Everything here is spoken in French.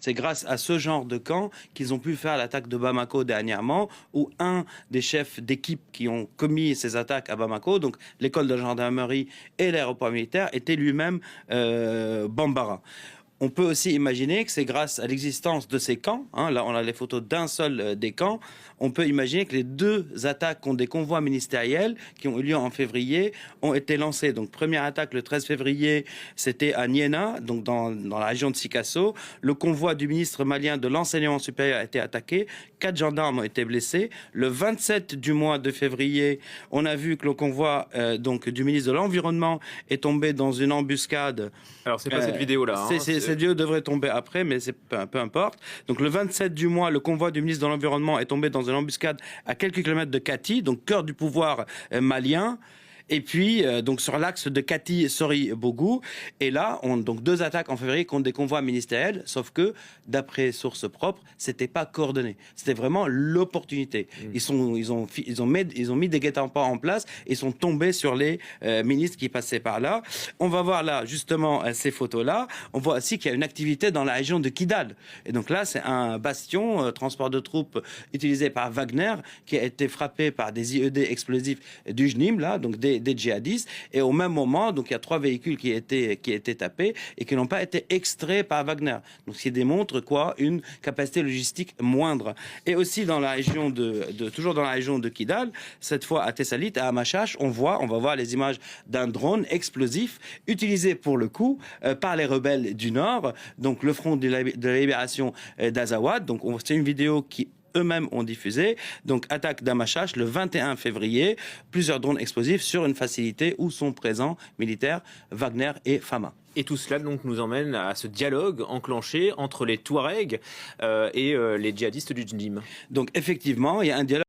C'est grâce à ce genre de camp qu'ils ont pu faire l'attaque de Bamako dernièrement, où un des chefs d'équipe qui ont commis ces attaques à Bamako, donc l'école de gendarmerie et l'aéroport militaire, était lui-même Bambara. On peut aussi imaginer que c'est grâce à l'existence de ces camps, là on a les photos d'un seul des camps, on peut imaginer que les deux attaques contre des convois ministériels qui ont eu lieu en février ont été lancées. Donc première attaque le 13 février, c'était à Niena, donc dans la région de Sikasso. Le convoi du ministre malien de l'enseignement supérieur a été attaqué, 4 gendarmes ont été blessés. Le 27 du mois de février, on a vu que le convoi donc du ministre de l'Environnement est tombé dans une embuscade. Alors c'est pas cette vidéo-là. Cette vidéo devrait tomber après, mais peu importe. Donc le 27 du mois, le convoi du ministre de l'Environnement est tombé dans une embuscade à quelques kilomètres de Kati, donc cœur du pouvoir malien. Et puis, donc sur l'axe de Kati-Sori-Bougou. Et là, donc 2 attaques en février contre des convois ministériels, sauf que, d'après sources propres, c'était pas coordonné. C'était vraiment l'opportunité. Ils ont mis des guet-apens en place et sont tombés sur les ministres qui passaient par là. On va voir là, justement, ces photos-là. On voit aussi qu'il y a une activité dans la région de Kidal. Et donc là, c'est un bastion, transport de troupes utilisé par Wagner, qui a été frappé par des IED explosifs du JNIM, là, donc des djihadistes, et au même moment, donc il y a 3 véhicules qui étaient tapés et qui n'ont pas été extraits par Wagner. Donc ce qui démontre quoi, une capacité logistique moindre. Et aussi dans la région toujours dans la région de Kidal, cette fois à Tessalit, à Amachache, on va voir les images d'un drone explosif utilisé pour le coup par les rebelles du Nord, donc le Front de la libération d'Azawad. Donc c'est une vidéo qui eux-mêmes ont diffusé. Donc, attaque d'Amachache le 21 février, plusieurs drones explosifs sur une facilité où sont présents militaires Wagner et Fama. Et tout cela donc nous emmène à ce dialogue enclenché entre les Touaregs et les djihadistes du JNIM. Donc, effectivement, il y a un dialogue